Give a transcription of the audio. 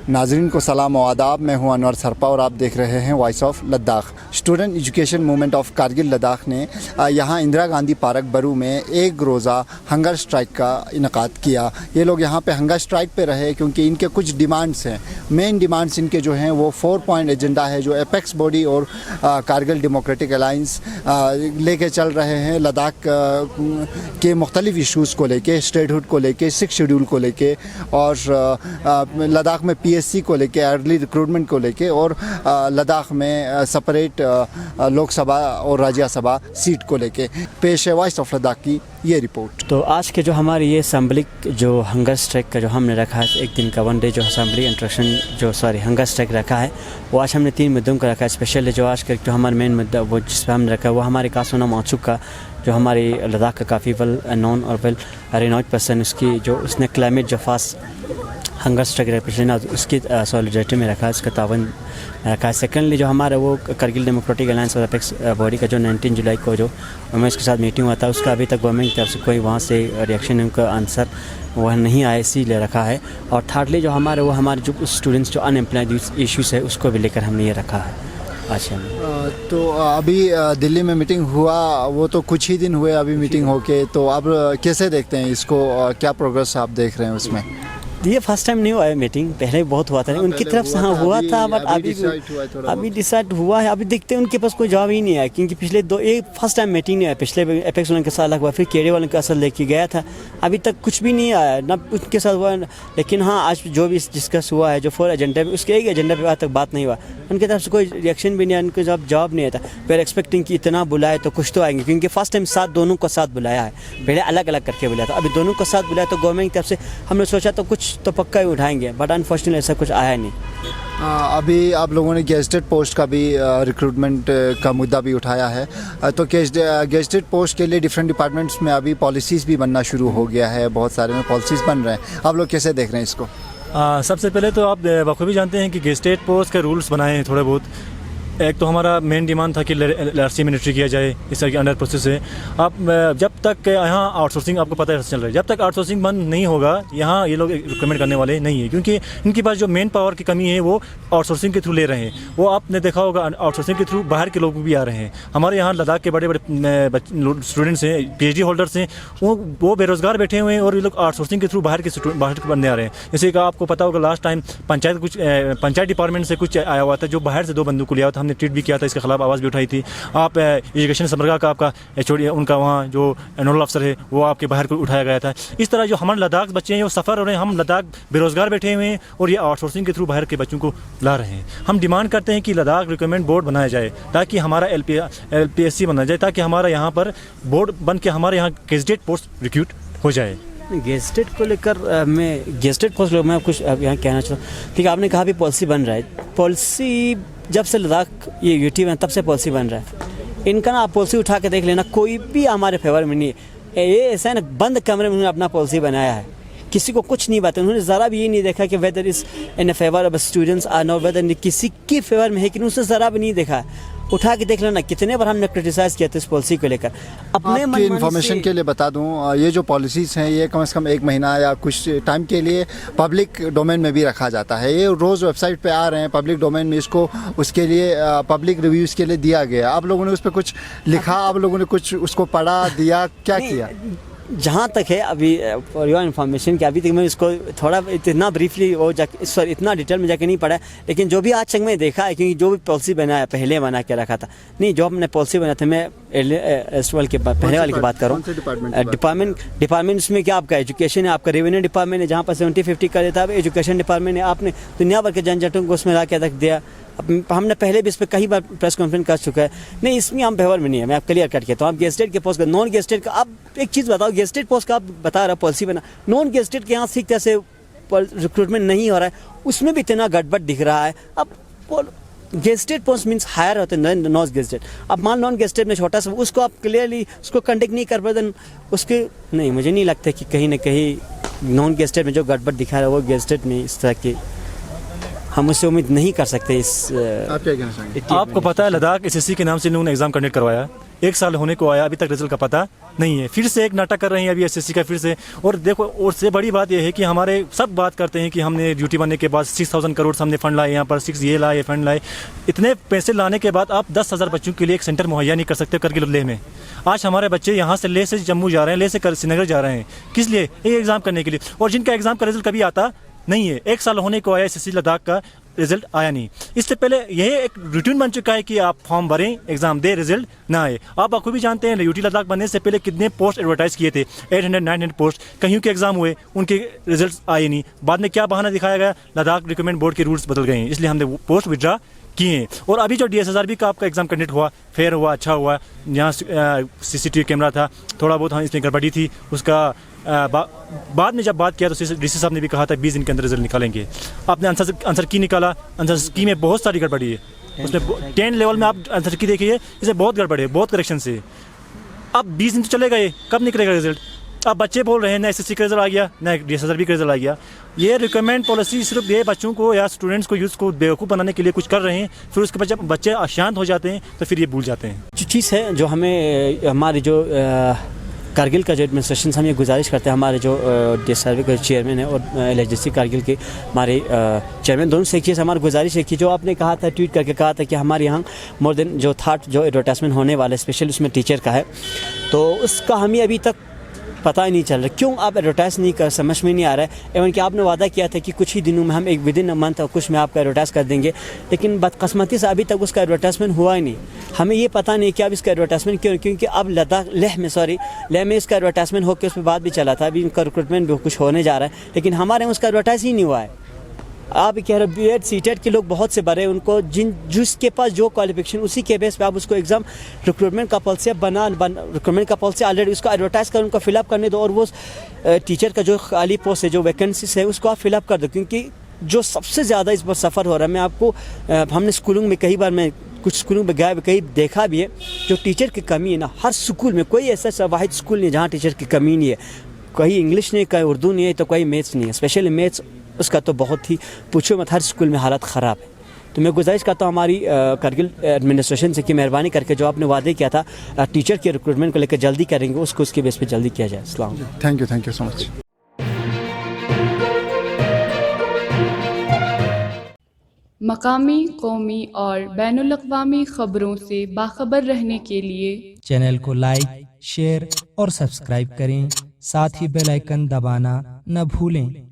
नाजरीन को सलाम व आदाब। मैं हूं अनवर सरपा और आप देख रहे हैं voice of Ladakh. Student education movement of Kargil Ladakh ने यहां इंदिरा गांधी पार्क बरू में एक रोज़ा हंगर स्ट्राइक का इनकाद किया। ये लोग यहां पे हंगर स्ट्राइक पे रहे क्योंकि इनके कुछ डिमांड्स हैं। मेन डिमांड्स इनके जो हैं वो 4 पॉइंट एजेंडा है जो एपेक्स बॉडी और कारगिल डेमोक्रेटिक अलाइंस लेके चल रहे हैं। लद्दाख के मुख्तलिफ इशूज़ को लेके, स्टेटहुड को लेके, 6 शेड्यूल को लेके और लद्दाख में PSC को लेके, अर्ली रिक्रूटमेंट को लेके और लद्दाख में सेपरेट लोकसभा और राज्यसभा सीट को लेके। पेश है वॉइस ऑफ लद्दाख की ये रिपोर्ट। तो आज के जो हमारी ये असेंबली जो हंगर स्ट्राइक का जो हमने रखा है, एक दिन का 1 डे जो असेंबली हंगर स्ट्राइक रखा है, वो आज हमने 3 मुद्दों का रखा है। स्पेशली जो आज का जो हमारा मेन मुद्दा वो जिस पर हमने रखा है वो हमारे कासोना मौसुक का, जो हमारी लद्दाख का काफ़ी वेल नॉन और वेल रेनॉइड पर्सन, उसकी जो उसने क्लाइमेट जो फास्ट हंगर स्ट्राइक रिप्रेजेंट उसकी सॉलिडरिटी में रखा है, उसका तावन रखा है। सेकेंडली जो हमारा वो कारगिल डेमोक्रेटिक अलायंस और अपेक्स बॉडी का जो 19 जुलाई को जो मैं उसके साथ मीटिंग हुआ था, उसका अभी तक गवर्नमेंट की तरफ से कोई वहाँ से रिएक्शन, उनका आंसर वह नहीं आया, इसीलिए रखा है। और थर्डली जो हमारे वो हमारे जो स्टूडेंट्स जो अनएम्प्लॉयड इशूज़ है उसको भी लेकर हमने ये रखा है। अच्छा, तो अभी दिल्ली में मीटिंग हुआ, वो तो कुछ ही दिन हुए अभी मीटिंग होके, तो अब कैसे देखते हैं इसको, क्या प्रोग्रेस आप देख रहे हैं उसमें? ये फर्स्ट टाइम नहीं हुआ है मीटिंग, पहले भी बहुत हुआ था उनकी तरफ से। हाँ हुआ था, बट अभी डिसाइड हुआ है। अभी देखते हैं, उनके पास कोई जवाब ही नहीं आया क्योंकि पिछले एक फर्स्ट टाइम मीटिंग नहीं आया। पिछले एपेक्स वालों के साथ लगवा, फिर केडे वालों का असल लेके गया था, अभी तक कुछ भी नहीं आया ना उनके साथ हुआ। लेकिन हाँ, आज जो भी डिस्कस हुआ है जो 4 एजेंडा में, उसके एक एजेंडा पे आज तक बात नहीं हुआ। उनकी तरफ से कोई रिएक्शन भी नहीं आया, उनके जवाब नहीं आता। फिर एक्सपेक्टिंग कि इतना बुलाए तो कुछ तो आएंगे, क्योंकि फर्स्ट टाइम साथ दोनों को साथ बुलाया है, पहले अलग अलग करके बुलाया था, अभी दोनों को साथ बुलाया। तो गवर्नमेंट की तरफ से हमने सोचा तो कुछ तो पक्का ही उठाएंगे, बट अनफॉर्चुनेटली ऐसा कुछ आया नहीं। अभी आप लोगों ने गेस्टेड पोस्ट का भी रिक्रूटमेंट का मुद्दा भी उठाया है, तो गेस्टेड पोस्ट के लिए डिफरेंट डिपार्टमेंट्स में अभी पॉलिसीज़ भी बनना शुरू हो गया है, बहुत सारे में पॉलिसीज़ बन रहे हैं। आप लोग कैसे देख रहे हैं इसको? सबसे पहले तो आप बखूबी जानते हैं कि गेस्टेड पोस्ट के रूल्स बनाए हैं थोड़े बहुत। एक तो हमारा मेन डिमांड था कि LRC मिनिस्ट्री किया जाए, इस तरह के अंडर प्रोसेस है। आप जब तक यहाँ आउटसोर्सिंग, आपको पता है चल रहा है, जब तक आउटसोर्सिंग बंद नहीं होगा यहाँ ये लोग रिकमेंड करने वाले नहीं है, क्योंकि इनके पास जो मेन पावर की कमी है वो आउटसोर्सिंग के थ्रू ले रहे हैं। वो आपने देखा होगा आउटसोर्सिंग के थ्रू बाहर के लोग भी आ रहे हैं। हमारे यहाँ लद्दाख के बड़े बड़े स्टूडेंट्स हैं, PhD होल्डर्स हैं, वो बेरोजगार बैठे हुए हैं और ये लोग आउटसोर्सिंग के थ्रू बाहर के बंदे आ रहे हैं। जैसे कि आपको पता होगा लास्ट टाइम पंचायत डिपार्टमेंट से कुछ आया हुआ था, जो बाहर से 2 बंदूक को लिया था, हमने ट्वीट भी किया था, इसके खिलाफ आवाज़ भी उठाई थी। आप एजुकेशन समरगा का आपका HOD, उनका वहाँ जो नोडल अफसर है वो आपके बाहर को उठाया गया था। इस तरह जो हमारे लद्दाख बच्चे हैं वो सफ़र हो रहे हैं। हम लद्दाख बेरोजगार बैठे हुए हैं और ये आउटसोर्सिंग के थ्रू बाहर के बच्चों को ला रहे हैं। हम डिमांड करते हैं कि लद्दाख रिक्रूटमेंट बोर्ड बनाया जाए ताकि हमारा LPSC बनाया जाए, ताकि हमारा यहाँ पर बोर्ड बन के हमारे यहाँ गेस्टेड पोस्ट रिक्रूट हो जाए। गेस्टेड को लेकर मैं गेस्टेड पोस्ट लोग मैं कुछ यहाँ कहना चाहता हूँ। ठीक है, आपने कहा भी पॉलिसी बन रहा है। पॉलिसी जब से लद्दाख ये यूटी में तब से पॉलिसी बन रहा है। इनका ना आप पॉलिसी उठा के देख लेना, कोई भी हमारे फेवर में नहीं है। ये ऐसा है ना, बंद कमरे में उन्होंने अपना पॉलिसी बनाया है, किसी को कुछ नहीं बात। उन्होंने ज़रा भी ये नहीं देखा कि whether is in favour of students are no, whether किसी की फेवर में है कि उसने ज़रा भी नहीं देखा। उठा के देख लेना, कितने बार हमने क्रिटिसाइज़ किया था इस पॉलिसी को लेकर। अपने आपकी इन्फॉर्मेशन के लिए बता दूं, ये जो पॉलिसीज़ हैं ये कम से कम 1 महीना या कुछ टाइम के लिए पब्लिक डोमेन में भी रखा जाता है। ये रोज़ वेबसाइट पे आ रहे हैं पब्लिक डोमेन में, इसको उसके लिए पब्लिक रिव्यूज़ के लिए दिया गया। आप लोगों ने उस पर कुछ लिखा, आप लोगों ने कुछ उसको पढ़ा, दिया, क्या किया? जहाँ तक है अभी फॉर योर इन्फॉर्मेशन कि अभी तक मैं इसको थोड़ा इतना ब्रीफली वो सॉरी इतना डिटेल में जाके नहीं पढ़ा है, लेकिन जो भी आज तक मैं देखा है, क्योंकि जो भी पॉलिसी बनाया पहले बना के रखा था, नहीं जो हमने पॉलिसी बनाया था, मैं पहले वाले की बात कर रहा हूँ। डिपार्टमेंट उसमें क्या आपका एजुकेशन है, आपका रेवेन्यू डिपार्टमेंट है, जहाँ पर 70-50 कर देता है। एजुकेशन डिपार्टमेंट है, आपने दुनिया भर के जनजातियों को उसमें ला के रख दिया। हमने पहले भी इस पर कई बार प्रेस कॉन्फ्रेंस कर चुका है। नहीं, इसमें हम फेवर में नहीं है, मैं आप क्लियर करके। तो आप गेस्टेड के पोस्ट का, नॉन गेस्टेड का, आप एक चीज़ बताओ, गेस्टेड पोस्ट का आप बता रहा पॉलिसी बना, नॉन गेस्टेड के यहाँ ठीक तरह से रिक्रूटमेंट नहीं हो रहा है, उसमें भी इतना गड़बड़ दिख रहा है। अब गेस्टेड पोस्ट मीन्स हायर होते हैं नॉन गेस्टेड। अब मान नॉन गेस्टेड में छोटा सा उसको आप क्लियरली उसको कंडक्ट नहीं कर पाते, उसके नहीं, मुझे नहीं लगता कि कहीं ना कहीं नॉन गेस्टेड में जो गड़बड़ दिखा रहा है वो गेस्टेड में इस तरह की हम उससे उम्मीद नहीं कर सकते। इस आप क्या कहना चाहेंगे? आपको पता है लद्दाख SSC के नाम से इन्होंने एग्ज़ाम कंडक्ट करवाया, 1 साल होने को आया, अभी तक रिजल्ट का पता नहीं है। फिर से एक नाटक कर रहे हैं अभी एसएससी का फिर से। और देखो, और से बड़ी बात यह है कि हमारे सब बात करते हैं कि हमने ड्यूटी बनने के बाद 6000 करोड़ हमने फंड लाए, यहाँ पर 6 ये लाए, फंड लाए। इतने पैसे लाने के बाद आप 10,000 बच्चों के लिए एक सेंटर मुहैया नहीं कर सकते करगिल लेह में। आज हमारे बच्चे यहाँ से लेह से जम्मू जा रहे हैं, लेह से श्रीनगर जा रहे हैं, किस लिए? ये एग्ज़ाम करने के लिए। और जिनका एग्ज़ाम का रिजल्ट कभी आता नहीं है, 1 साल होने को आया, एसएससी लद्दाख का रिजल्ट आया नहीं। इससे पहले यही एक रूटीन बन चुका है कि आप फॉर्म भरें, एग्जाम दे, रिजल्ट ना आए। आप बखूबी भी जानते हैं यूटी लद्दाख बनने से पहले कितने पोस्ट एडवर्टाइज किए थे, 800-900 पोस्ट। कहीं के एग्जाम हुए, उनके रिजल्ट आए नहीं। बाद में क्या बहाना दिखाया गया? लद्दाख रिक्रूटमेंट बोर्ड के रूल्स बदल गए हैं, इसलिए हमने पोस्ट विड्रा किए हैं। और अभी जो DSSRB का आपका एग्जाम कंडक्ट हुआ, फेयर हुआ, अच्छा हुआ। यहाँ CCTV कैमरा था, थोड़ा बहुत हाँ इसमें गड़बड़ी थी, उसका बाद में जब बात किया तो DC साहब ने भी कहा था 20 दिन के अंदर रिजल्ट निकालेंगे। आपने आंसर की निकाला, आंसर की में बहुत सारी गड़बड़ी है। उसमें 10 लेवल में आप आंसर की देखिए, इसमें बहुत गड़बड़ी है, बहुत करेक्शन से। अब 20 दिन तो चले गए, कब निकलेगा रिजल्ट? अब बच्चे बोल रहे हैं ना SSC का रिजल्ट आ गया, ना DSSRB का रिजल्ट आ गया। ये रिक्वायरमेंट पॉलिसी सिर्फ ये बच्चों को या स्टूडेंट्स को, यूथ को बेवकूफ़ बनाने के लिए कुछ कर रहे हैं। फिर उसके बाद जब बच्चे अशांत हो जाते हैं तो फिर ये भूल जाते हैं। जो चीज़ है जो हमें हमारी जो कारगिल का जो एडमिनिस्ट्रेशन हम ये गुजारिश करते हैं, हमारे जो DSSRB के चेयरमैन है और LHDC कारगिल के हमारे चेयरमैन, दोनों से एक चीज़ हमारी गुजारिश है कि जो आपने कहा था, ट्वीट करके कहा था कि हमारे यहाँ मोर देन जो थर्ड जो एडवर्टाइजमेंट होने वाला है, स्पेशल उसमें टीचर का है, तो उसका हमें अभी तक पता ही नहीं चल रहा क्यों आप एडवर्टाइज़ नहीं कर, समझ में नहीं आ रहा है। एवं कि आपने वादा किया था कि कुछ ही दिनों में हम एक विदिन अ मंथ और कुछ में आपका एडवर्टाइज़ कर देंगे, लेकिन बदकिस्मती से अभी तक उसका एडवर्टाइजमेंट हुआ ही नहीं। हमें ये पता नहीं कि अब इसका एडवर्टाइजमेंट क्यों, क्योंकि अब लेह में इसका एडवर्टाइजमेंट होकर उस पर बात भी चला था, अभी इनका रिक्रूटमेंट भी कुछ होने जा रहा है, लेकिन हमारे यहाँ उसका एडवर्टाइज ही नहीं हुआ है। आप कह रहे BEd CTET के लोग बहुत से भरे, उनको जिसके पास जो क्वालिफिकेशन उसी के बेस पे आप उसको एग्ज़ाम रिक्रूटमेंट का पॉलिसी रिक्रूटमेंट का पॉलिसी ऑलरेडी उसका एडवर्टाइज़ कर उनको फिलअप करने दो, और वो टीचर का जो खाली पोस्ट है, जो वैकेंसीज है, उसको आप फिलअप कर दो। क्योंकि जो सबसे ज़्यादा इस बार सफ़र हो रहा है, मैं आपको हमने स्कूलों में कई बार, मैं कुछ स्कूलों में गया, कई देखा भी है, जो टीचर की कमी है ना, हर स्कूल में कोई ऐसा वाहिद स्कूल नहीं जहाँ टीचर की कमी नहीं है। कहीं इंग्लिश नहीं, कहीं उर्दू नहीं है, तो कोई मैथ्स नहीं है, स्पेशली मैथ्स उसका तो बहुत ही पूछो मत, हर स्कूल में हालत ख़राब है। तो मैं गुजारिश करता हूँ हमारी कारगिल एडमिनिस्ट्रेशन से कि मेहरबानी करके जो आपने वादे किया था टीचर के रिक्रूटमेंट को लेकर जल्दी करेंगे, उसको उसके बेस पे जल्दी किया जाए। अस्सलाम वालेकुम। Thank you so much. मकामी, कौमी और बैनुल-अक़वामी ख़बरों से बाखबर रहने के लिए चैनल को लाइक, शेयर और सब्सक्राइब करें। साथ ही बेल आइकन दबाना न भूलें।